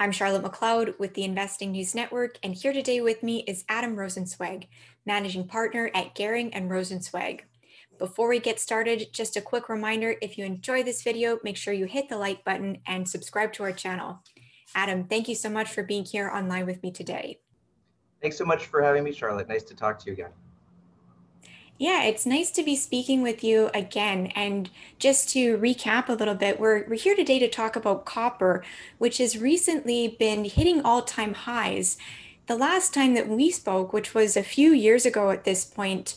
I'm Charlotte McLeod with the Investing News Network, and here today with me is Adam Rozencwajg, Managing Partner at Goehring and Rozencwajg. Before we get started, just a quick reminder, if you enjoy this video, make sure you hit the like button and subscribe to our channel. Adam, thank you so much for being here online with me today. Thanks so much for having me, Charlotte. Nice to talk to you again. Yeah, it's nice to be speaking with you again. And just to recap a little bit, we're here today to talk about copper, which has recently been hitting all-time highs. The last time that we spoke, which was a few years ago at this point,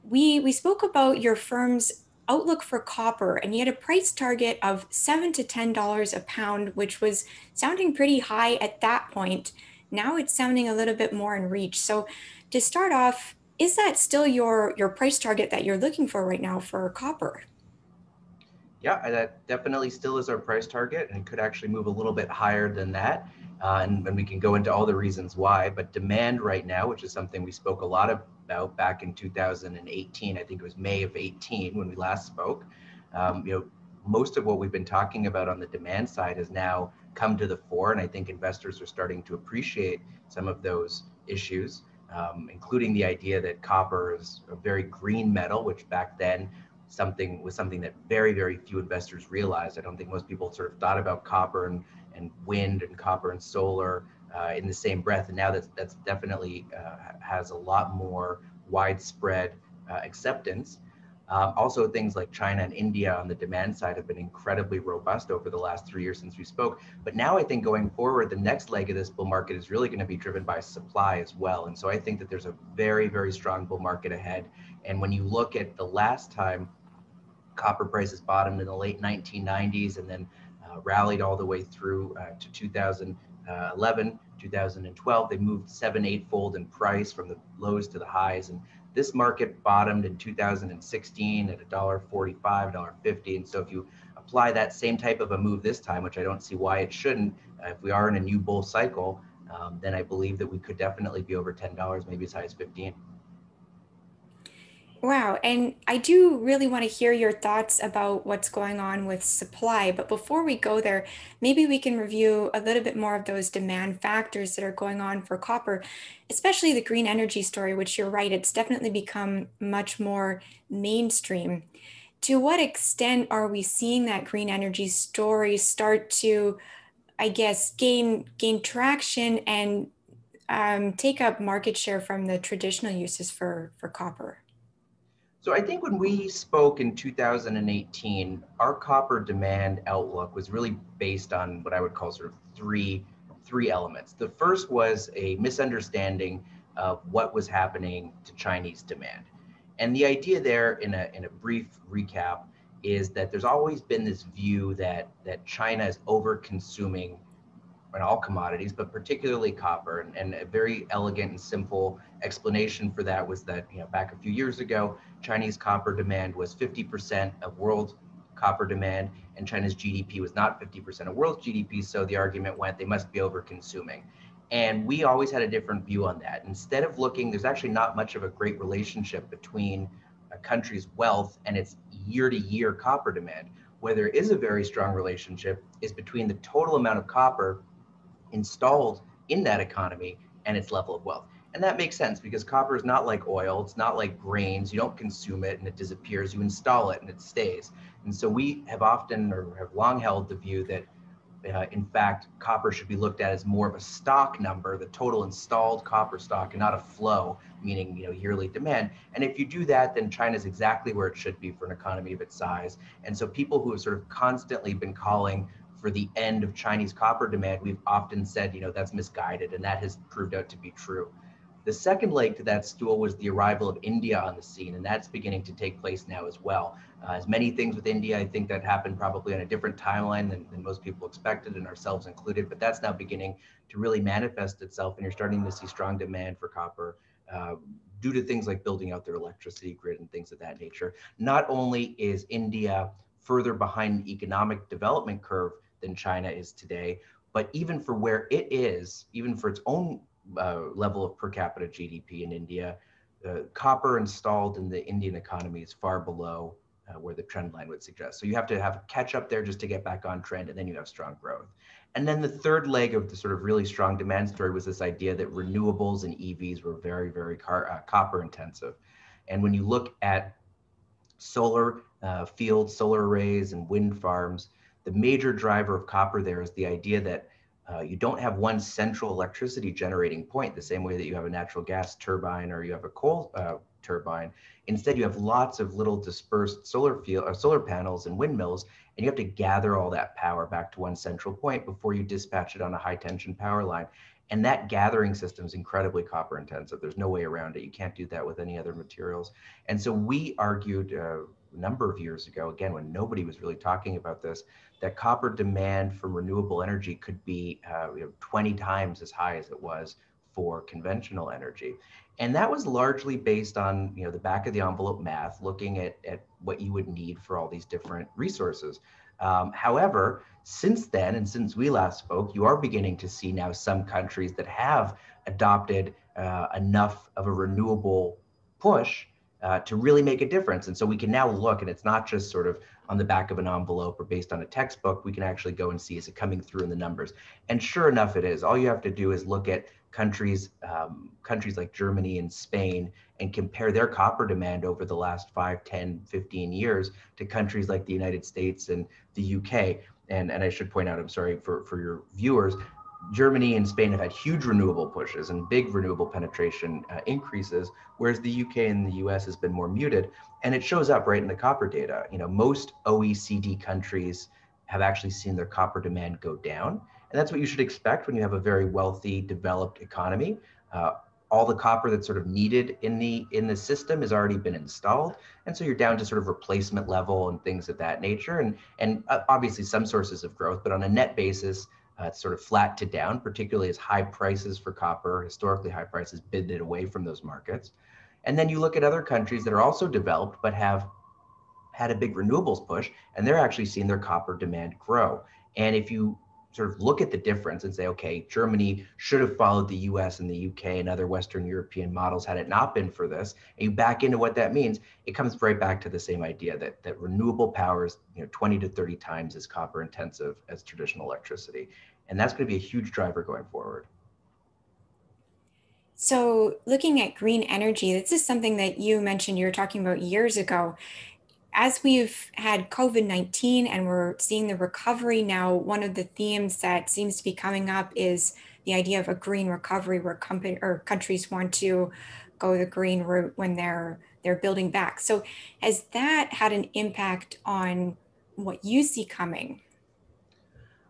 we spoke about your firm's outlook for copper, and you had a price target of $7 to $10 a pound, which was sounding pretty high at that point. Now it's sounding a little bit more in reach. So to start off, is that still your price target that you're looking for right now for copper? Yeah, that definitely still is our price target, and it could actually move a little bit higher than that. And we can go into all the reasons why. But demand right now, which is something we spoke a lot about back in 2018, I think it was May of 18 when we last spoke. Most of what we've been talking about on the demand side has now come to the fore, and I think investors are starting to appreciate some of those issues, including the idea that copper is a very green metal, which back then something that very, very few investors realized. I don't think most people sort of thought about copper and wind and copper and solar in the same breath. And now that's definitely has a lot more widespread acceptance. Also, things like China and India on the demand side have been incredibly robust over the last 3 years since we spoke. But now I think going forward, the next leg of this bull market is really going to be driven by supply as well. And so I think that there's a very, very strong bull market ahead. And when you look at the last time copper prices bottomed in the late 1990s and then rallied all the way through to 2011, 2012. They moved 7-8-fold in price from the lows to the highs. And this market bottomed in 2016 at $1.45, $1.50. And so if you apply that same type of a move this time, which I don't see why it shouldn't, if we are in a new bull cycle, then I believe that we could definitely be over $10, maybe as high as 15. Wow, and I do really want to hear your thoughts about what's going on with supply. But before we go there, maybe we can review a little bit more of those demand factors that are going on for copper, especially the green energy story, which you're right, it's definitely become much more mainstream. To what extent are we seeing that green energy story start to, I guess, gain traction and take up market share from the traditional uses for copper? So I think when we spoke in 2018, our copper demand outlook was really based on what I would call sort of three elements. The first was a misunderstanding of what was happening to Chinese demand. And the idea there, in a brief recap, is that there's always been this view that China is over consuming in all commodities, but particularly copper. And a very elegant and simple explanation for that was that, back a few years ago, Chinese copper demand was 50% of world copper demand, and China's GDP was not 50% of world GDP. So the argument went, they must be over consuming. And we always had a different view on that. Instead of looking, there's actually not much of a great relationship between a country's wealth and its year-to-year copper demand. Where there is a very strong relationship is between the total amount of copper installed in that economy and its level of wealth. And that makes sense because copper is not like oil. It's not like grains. You don't consume it and it disappears. You install it and it stays. And so we have often or have long held the view that in fact, copper should be looked at as more of a stock number, the total installed copper stock, and not a flow, meaning yearly demand. And if you do that, then China is exactly where it should be for an economy of its size. And so people who have sort of constantly been calling for the end of Chinese copper demand, we've often said, that's misguided, and that has proved out to be true. The second leg to that stool was the arrival of India on the scene, and that's beginning to take place now as well. As many things with India, I think that happened probably on a different timeline than most people expected, and ourselves included, but that's now beginning to really manifest itself, and you're starting to see strong demand for copper due to things like building out their electricity grid and things of that nature. Not only is India further behind the economic development curve than China is today, but even for where it is, even for its own level of per capita GDP in India, copper installed in the Indian economy is far below where the trend line would suggest. So you have to have a catch up there just to get back on trend, and then you have strong growth. And then the third leg of the sort of really strong demand story was this idea that renewables and EVs were very, very copper intensive. And when you look at solar fields, solar arrays, and wind farms, the major driver of copper there is the idea that you don't have one central electricity generating point the same way that you have a natural gas turbine or you have a coal turbine. Instead, you have lots of little dispersed solar panels and windmills, and you have to gather all that power back to one central point before you dispatch it on a high tension power line. And that gathering system is incredibly copper intensive. There's no way around it. You can't do that with any other materials. And so we argued a number of years ago, again, when nobody was really talking about this, that copper demand from renewable energy could be 20 times as high as it was for conventional energy. And that was largely based on the back of the envelope math, looking at what you would need for all these different resources. However, since then, and since we last spoke, you are beginning to see now some countries that have adopted enough of a renewable push to really make a difference. And so we can now look, and it's not just sort of on the back of an envelope or based on a textbook. We can actually go and see, is it coming through in the numbers? And sure enough, it is. All you have to do is look at countries like Germany and Spain and compare their copper demand over the last 5, 10, 15 years to countries like the United States and the UK. And I should point out, I'm sorry for your viewers, Germany and Spain have had huge renewable pushes and big renewable penetration increases, whereas the UK and the US has been more muted. And it shows up right in the copper data. Most OECD countries have actually seen their copper demand go down. And that's what you should expect when you have a very wealthy, developed economy. All the copper that's sort of needed in the system has already been installed. And so you're down to sort of replacement level and things of that nature. And obviously some sources of growth, but on a net basis, it's sort of flat to down, particularly as high prices for copper, historically high prices, bid it away from those markets. And then you look at other countries that are also developed, but have had a big renewables push, and they're actually seeing their copper demand grow. And if you sort of look at the difference and say, okay, Germany should have followed the US and the UK and other Western European models had it not been for this, and you back into what that means, it comes right back to the same idea that renewable power is 20 to 30 times as copper intensive as traditional electricity. And that's going to be a huge driver going forward. So, looking at green energy, this is something that you mentioned you were talking about years ago. As we've had COVID-19 and we're seeing the recovery now, one of the themes that seems to be coming up is the idea of a green recovery where countries want to go the green route when they're building back. So has that had an impact on what you see coming?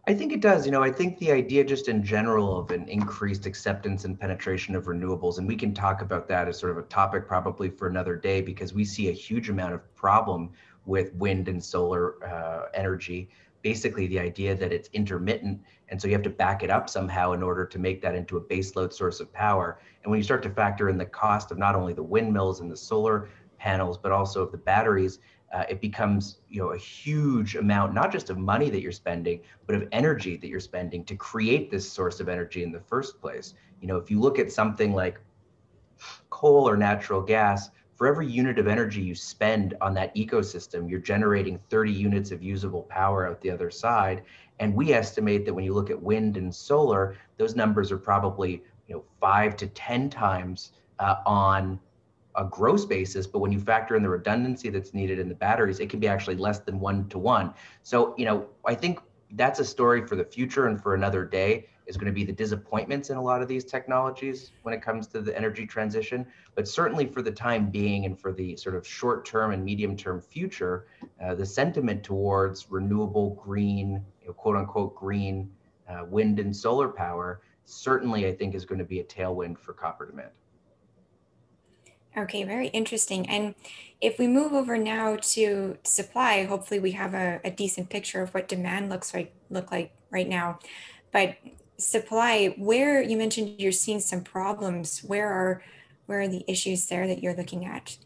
I think it does. I think the idea just in general of an increased acceptance and penetration of renewables, and we can talk about that as sort of a topic probably for another day, because we see a huge amount of problem with wind and solar energy. Basically, the idea that it's intermittent, and so you have to back it up somehow in order to make that into a baseload source of power. And when you start to factor in the cost of not only the windmills and the solar panels, but also of the batteries, it becomes a huge amount, not just of money that you're spending, but of energy that you're spending to create this source of energy in the first place. If you look at something like coal or natural gas, for every unit of energy you spend on that ecosystem, you're generating 30 units of usable power out the other side. And we estimate that when you look at wind and solar, those numbers are probably 5 to 10 times on a gross basis, but when you factor in the redundancy that's needed in the batteries, it can be actually less than 1 to 1. So, I think that's a story for the future and for another day, is going to be the disappointments in a lot of these technologies when it comes to the energy transition. But certainly for the time being and for the sort of short term and medium term future, the sentiment towards renewable green, quote unquote green wind and solar power, certainly I think is going to be a tailwind for copper demand. Okay, very interesting. And if we move over now to supply, hopefully we have a decent picture of what demand look like right now. But supply, where you mentioned you're seeing some problems, where are the issues there that you're looking at?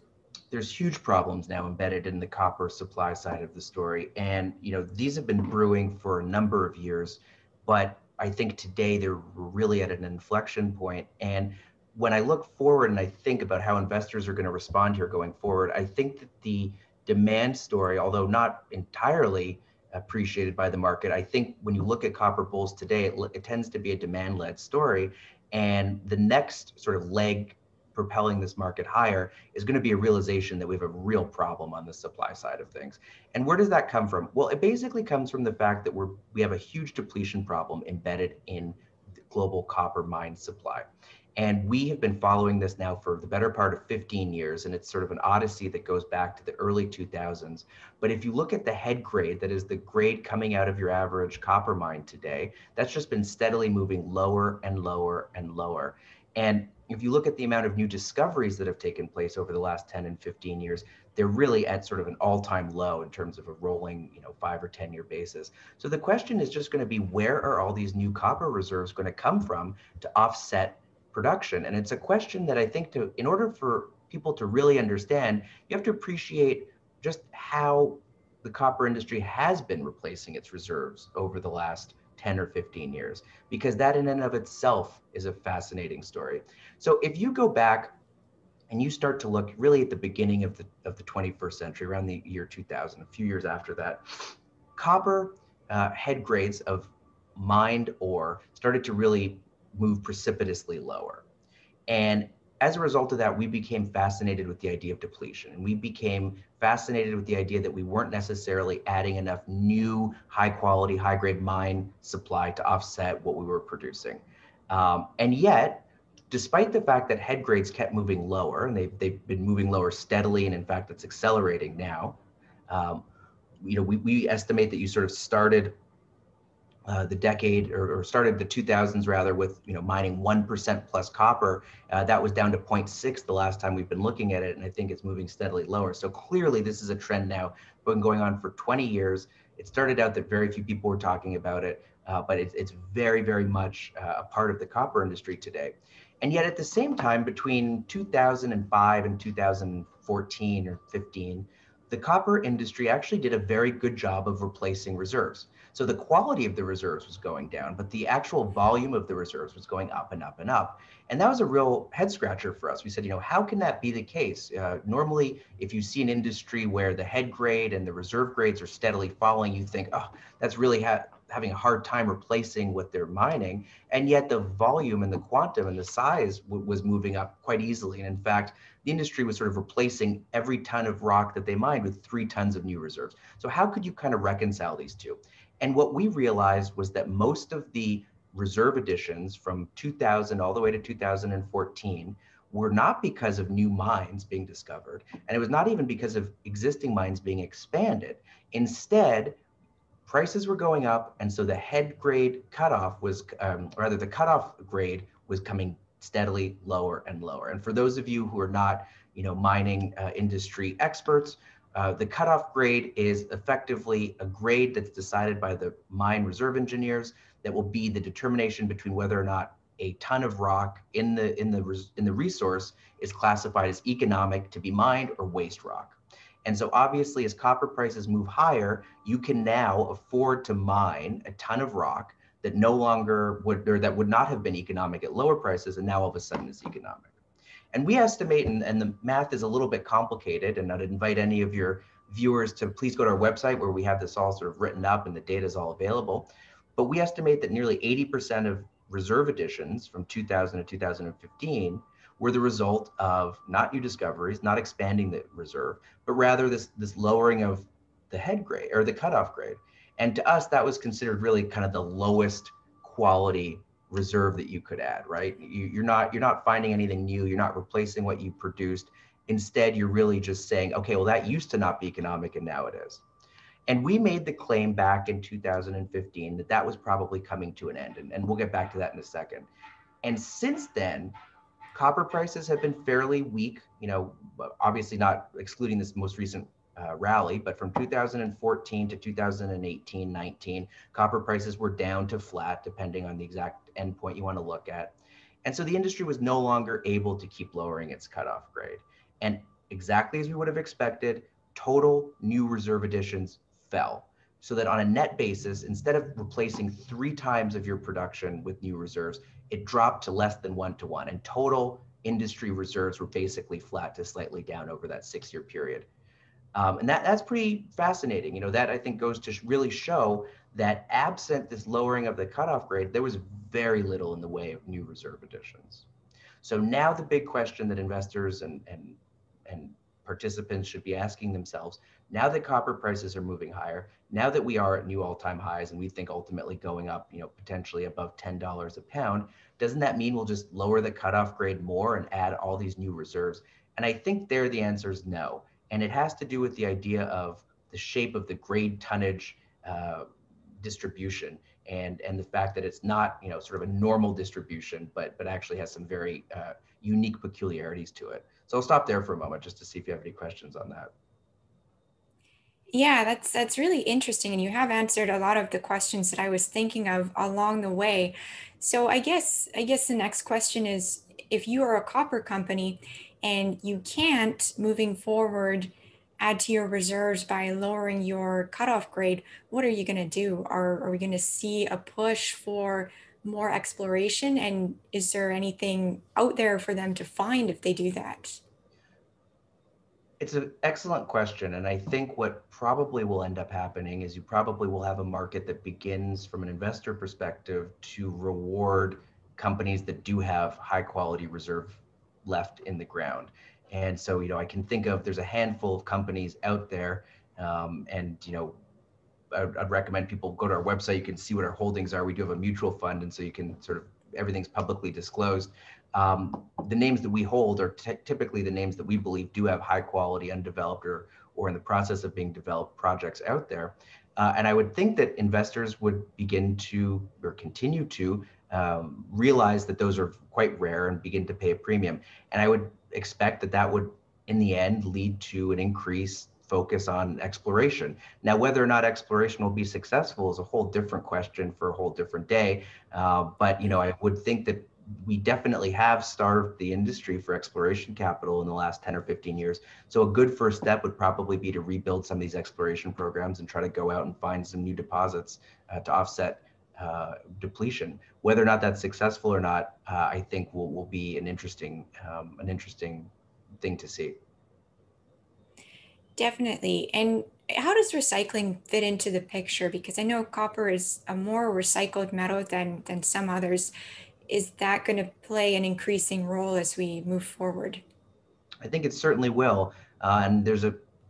There's huge problems now embedded in the copper supply side of the story. And, these have been brewing for a number of years, but I think today they're really at an inflection point. And when I look forward and I think about how investors are going to respond here going forward, I think that the demand story, although not entirely appreciated by the market. I think when you look at copper bulls today, it tends to be a demand-led story. And the next sort of leg propelling this market higher is going to be a realization that we have a real problem on the supply side of things. And where does that come from? Well, it basically comes from the fact that we have a huge depletion problem embedded in the global copper mine supply. And we have been following this now for the better part of 15 years, and it's sort of an odyssey that goes back to the early 2000s. But if you look at the head grade, that is the grade coming out of your average copper mine today, that's just been steadily moving lower and lower and lower. And if you look at the amount of new discoveries that have taken place over the last 10 and 15 years, they're really at sort of an all-time low in terms of a rolling, 5 or 10 year basis. So the question is just going to be, where are all these new copper reserves going to come from to offset production? And it's a question that I think in order for people to really understand, you have to appreciate just how the copper industry has been replacing its reserves over the last 10 or 15 years, because that in and of itself is a fascinating story. So if you go back and you start to look really at the beginning of the 21st century, around the year 2000, a few years after that, copper head grades of mined ore started to really move precipitously lower. And as a result of that, we became fascinated with the idea of depletion. And we became fascinated with the idea that we weren't necessarily adding enough new high quality, high grade mine supply to offset what we were producing. And yet, despite the fact that head grades kept moving lower, and they've been moving lower steadily, and in fact, it's accelerating now. Um, we estimate that you sort of started the decade or started the 2000s rather with mining 1% plus copper. That was down to 0.6 the last time we've been looking at it, and I think it's moving steadily lower. So clearly this is a trend now, been going on for 20 years. It started out that very few people were talking about it, but it's very, very much a part of the copper industry today. And yet at the same time, between 2005 and 2014 or 15, the copper industry actually did a very good job of replacing reserves. So the quality of the reserves was going down, but the actual volume of the reserves was going up and up and up. And that was a real head scratcher for us. We said, how can that be the case? Normally, if you see an industry where the head grade and the reserve grades are steadily falling, you think, oh, that's really having a hard time replacing what they're mining. And yet the volume and the quantum and the size was moving up quite easily. And in fact, the industry was sort of replacing every ton of rock that they mined with 3 tons of new reserves. So how could you kind of reconcile these two? And what we realized was that most of the reserve additions from 2000 all the way to 2014 were not because of new mines being discovered, and it was not even because of existing mines being expanded. Instead, prices were going up, and so the head grade cutoff was, rather the cutoff grade was coming steadily lower and lower. And for those of you who are not, mining industry experts, the cutoff grade is effectively a grade that's decided by the mine reserve engineers that will be the determination between whether or not a ton of rock in the resource is classified as economic to be mined or waste rock. And so obviously, as copper prices move higher, you can now afford to mine a ton of rock that no longer would, or that would not have been economic at lower prices, and now all of a sudden is economic. And we estimate, and the math is a little bit complicated, and I'd invite any of your viewers to please go to our website where we have this all sort of written up and the data is all available. But we estimate that nearly 80% of reserve additions from 2000 to 2015 were the result of not new discoveries, not expanding the reserve, but rather this lowering of the head grade or the cutoff grade. And to us, that was considered really kind of the lowest quality reserve that you could add, right? You're not finding anything new. You're not replacing what you produced. Instead, you're really just saying, okay, well, that used to not be economic and now it is. And we made the claim back in 2015 that that was probably coming to an end. And we'll get back to that in a second. And since then, copper prices have been fairly weak, obviously not excluding this most recent rally, but from 2014 to 2018-19, copper prices were down to flat, depending on the exact endpoint you want to look at. And so the industry was no longer able to keep lowering its cutoff grade. And exactly as we would have expected, total new reserve additions fell. So that on a net basis, instead of replacing 3 times of your production with new reserves, it dropped to less than 1-to-1, and total industry reserves were basically flat to slightly down over that 6-year period. And that's pretty fascinating. That I think goes to really show that absent this lowering of the cutoff grade, there was very little in the way of new reserve additions. So now the big question that investors and participants should be asking themselves, now that copper prices are moving higher, now that we are at new all-time highs and we think ultimately going up, potentially above $10 a pound, doesn't that mean we'll just lower the cutoff grade more and add all these new reserves? And I think there the answer is no. And it has to do with the idea of the shape of the grade tonnage distribution and the fact that it's not sort of a normal distribution, but actually has some very unique peculiarities to it. So I'll stop there for a moment just to see if you have any questions on that. Yeah, that's really interesting, and you have answered a lot of the questions that I was thinking of along the way. So I guess the next question is, if you are a copper company and you can't, moving forward, add to your reserves by lowering your cutoff grade, what are you going to do? Are we going to see a push for more exploration? And is there anything out there for them to find if they do that? It's an excellent question. And I think what probably will end up happening is you probably will have a market that begins from an investor perspective to reward companies that do have high quality reserve left in the ground. And so, I can think of there's a handful of companies out there, and I'd recommend people go to our website. You can see what our holdings are. We do have a mutual fund, and so you can sort of everything's publicly disclosed. The names that we hold are typically the names that we believe do have high quality, undeveloped, or in the process of being developed projects out there. And I would think that investors would begin to or continue to realize that those are quite rare and begin to pay a premium. And I would expect that that would, in the end, lead to an increase focus on exploration. Now, whether or not exploration will be successful is a whole different question for a whole different day. But I would think that we definitely have starved the industry for exploration capital in the last 10 or 15 years. So a good first step would probably be to rebuild some of these exploration programs and try to go out and find some new deposits to offset depletion. Whether or not that's successful or not, I think will be an interesting thing to see. Definitely. And how does recycling fit into the picture? Because I know copper is a more recycled metal than some others. Is that going to play an increasing role as we move forward? I think it certainly will. And there's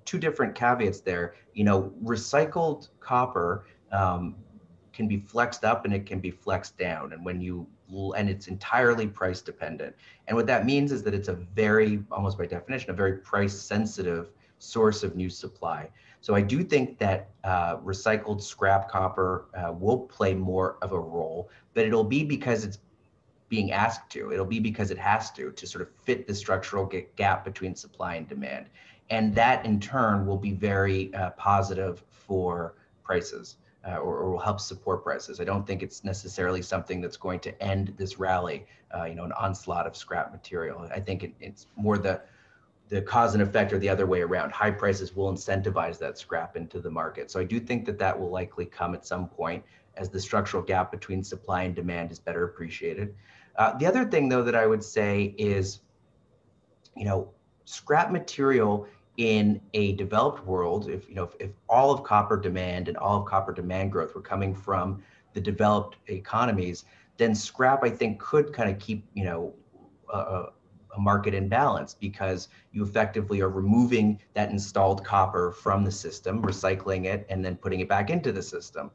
two different caveats there. Recycled copper can be flexed up and it can be flexed down. And it's entirely price dependent. And what that means is that it's a very, almost by definition, a very price sensitive source of new supply. So I do think that recycled scrap copper will play more of a role, but it'll be because it's being asked to. It'll be because it has to sort of fit the structural gap between supply and demand. And that in turn will be very positive for prices or will help support prices. I don't think it's necessarily something that's going to end this rally, an onslaught of scrap material. I think it's more the cause and effect are the other way around. High prices will incentivize that scrap into the market. So I do think that that will likely come at some point as the structural gap between supply and demand is better appreciated. The other thing, though, that I would say is, scrap material in a developed world, if all of copper demand and all of copper demand growth were coming from the developed economies, then scrap, I think, could kind of keep, a market in balance because you effectively are removing that installed copper from the system, recycling it, and then putting it back into the system.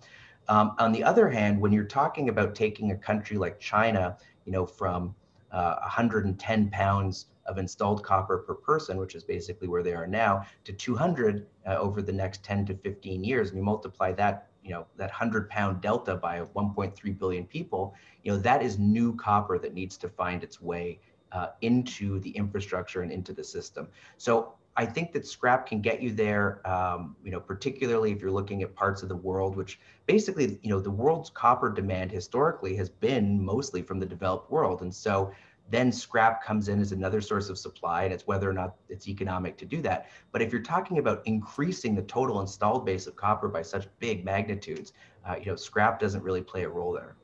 On the other hand, when you're talking about taking a country like China, from 110 pounds of installed copper per person, which is basically where they are now, to 200 over the next 10 to 15 years, and you multiply that, that 100-pound delta by 1.3 billion people, that is new copper that needs to find its way into the infrastructure and into the system. So I think that scrap can get you there, particularly if you're looking at parts of the world, which basically, the world's copper demand historically has been mostly from the developed world. And so then scrap comes in as another source of supply, and it's whether or not it's economic to do that. But if you're talking about increasing the total installed base of copper by such big magnitudes, scrap doesn't really play a role there.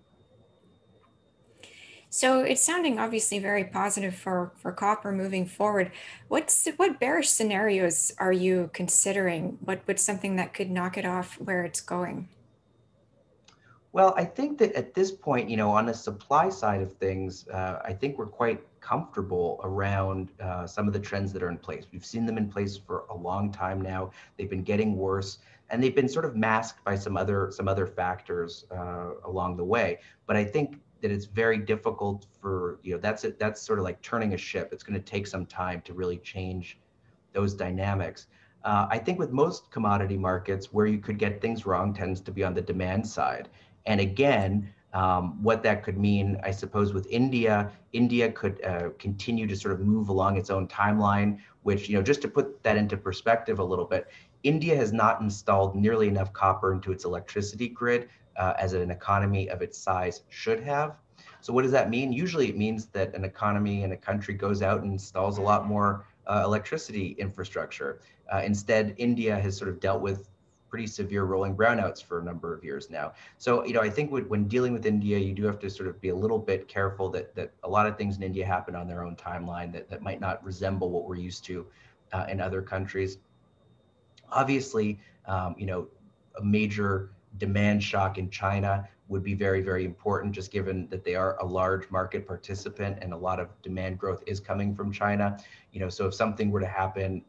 So it's sounding obviously very positive for copper moving forward. What bearish scenarios are you considering? What's something that could knock it off where it's going? Well, I think that at this point, on the supply side of things, I think we're quite comfortable around some of the trends that are in place. We've seen them in place for a long time now. They've been getting worse, and they've been sort of masked by some other factors along the way. But I think that it's very difficult for that's it. That's sort of like turning a ship. It's going to take some time to really change those dynamics. I think with most commodity markets, where you could get things wrong tends to be on the demand side. And again, what that could mean, I suppose, with India, India could continue to sort of move along its own timeline, which, just to put that into perspective a little bit, India has not installed nearly enough copper into its electricity grid as an economy of its size should have. So what does that mean? Usually it means that an economy and a country goes out and installs a lot more electricity infrastructure. Instead, India has sort of dealt with pretty severe rolling brownouts for a number of years now. So, I think when dealing with India, you do have to sort of be a little bit careful that a lot of things in India happen on their own timeline that might not resemble what we're used to in other countries. Obviously, a major demand shock in China would be very, very important, just given that they are a large market participant and a lot of demand growth is coming from China. So if something were to happen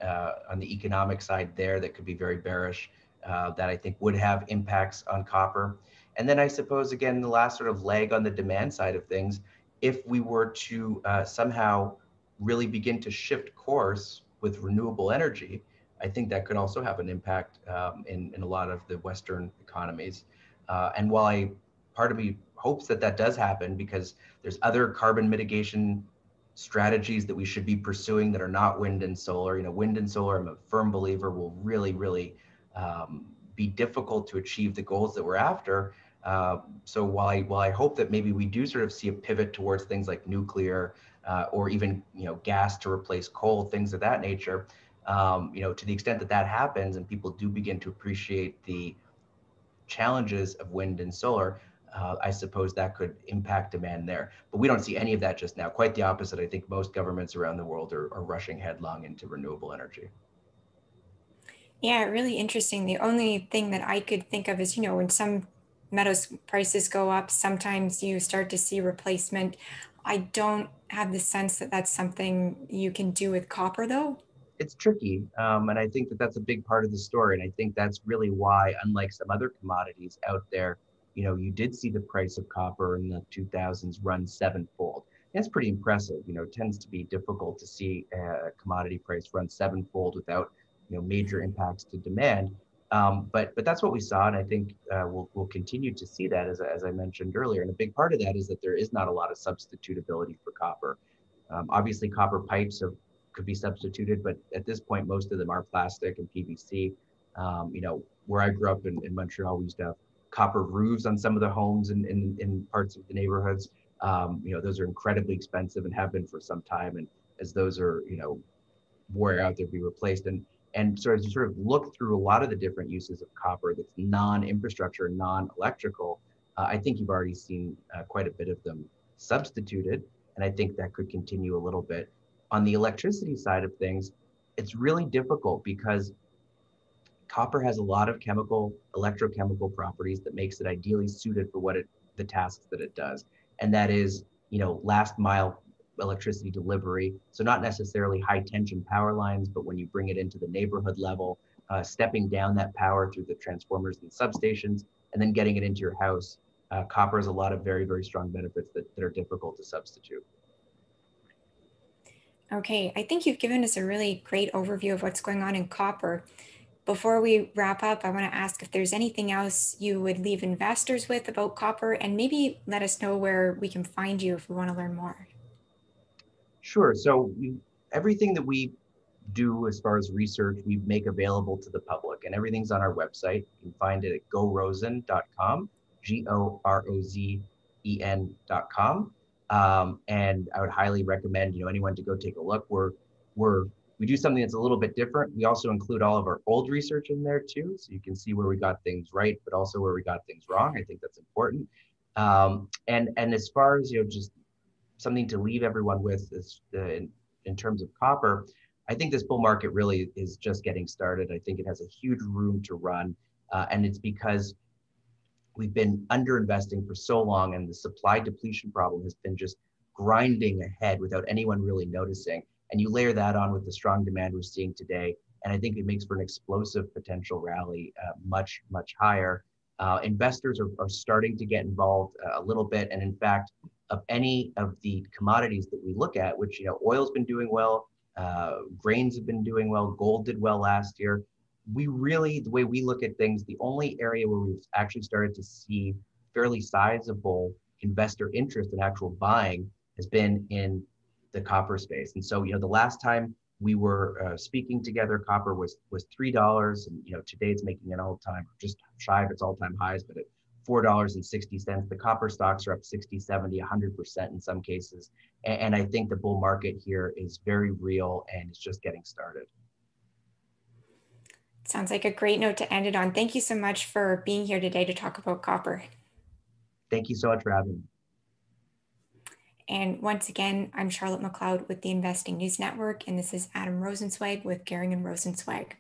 on the economic side there, that could be very bearish. That I think would have impacts on copper. And then I suppose, again, the last sort of leg on the demand side of things, if we were to somehow really begin to shift course with renewable energy, I think that could also have an impact in a lot of the Western economies. And while part of me hopes that that does happen, because there's other carbon mitigation strategies that we should be pursuing that are not wind and solar. Wind and solar, I'm a firm believer, will really, really be difficult to achieve the goals that we're after. So while I hope that maybe we do sort of see a pivot towards things like nuclear or even gas to replace coal, things of that nature, to the extent that that happens and people do begin to appreciate the challenges of wind and solar, I suppose that could impact demand there. But we don't see any of that just now. Quite the opposite. I think most governments around the world are rushing headlong into renewable energy. Yeah, really interesting. The only thing that I could think of is, when some metals prices go up, sometimes you start to see replacement. I don't have the sense that that's something you can do with copper, though. It's tricky. And I think that that's a big part of the story. And I think that's really why, unlike some other commodities out there, you did see the price of copper in the 2000s run sevenfold. That's pretty impressive. It tends to be difficult to see a commodity price run sevenfold without, major impacts to demand. But that's what we saw, and I think we'll continue to see that as I mentioned earlier. And a big part of that is that there is not a lot of substitutability for copper. Obviously, copper pipes could be substituted, but at this point, most of them are plastic and PVC. Where I grew up in Montreal, we used to have copper roofs on some of the homes in parts of the neighborhoods. Those are incredibly expensive and have been for some time. And as those are, wore out, they'll be replaced. And so as you sort of look through a lot of the different uses of copper that's non-infrastructure, non-electrical, I think you've already seen quite a bit of them substituted. And I think that could continue a little bit. On the electricity side of things, it's really difficult because copper has a lot of electrochemical properties that makes it ideally suited for the tasks that it does. And that is, last mile electricity delivery. So not necessarily high tension power lines, but when you bring it into the neighborhood level, stepping down that power through the transformers and substations, and then getting it into your house. Copper has a lot of very, very strong benefits that are difficult to substitute. Okay, I think you've given us a really great overview of what's going on in copper. Before we wrap up, I want to ask if there's anything else you would leave investors with about copper, and maybe let us know where we can find you if we want to learn more. Sure. So everything that we do as far as research, we make available to the public, and everything's on our website. You can find it at gorozen.com, GOROZEN.com. And I would highly recommend, anyone to go take a look. We do something that's a little bit different. We also include all of our old research in there too, so you can see where we got things right, but also where we got things wrong. I think that's important. And as far as just something to leave everyone with is in terms of copper. I think this bull market really is just getting started. I think it has a huge room to run, and it's because we've been underinvesting for so long, and the supply depletion problem has been just grinding ahead without anyone really noticing. And you layer that on with the strong demand we're seeing today, and I think it makes for an explosive potential rally, much higher. Investors are starting to get involved a little bit, and in fact, of any of the commodities that we look at, which oil's been doing well, grains have been doing well, gold did well last year. We really, the way we look at things, the only area where we've actually started to see fairly sizable investor interest in actual buying has been in the copper space. And so, the last time we were speaking together, copper was $3, and today it's making an all-time, just shy of its all-time highs, but at $4.60. The copper stocks are up 60, 70, 100% in some cases. And I think the bull market here is very real, and it's just getting started. Sounds like a great note to end it on. Thank you so much for being here today to talk about copper. Thank you so much for having me. And once again, I'm Charlotte McLeod with the Investing News Network, and this is Adam Rosenzweig with Goehring Rozencwajg.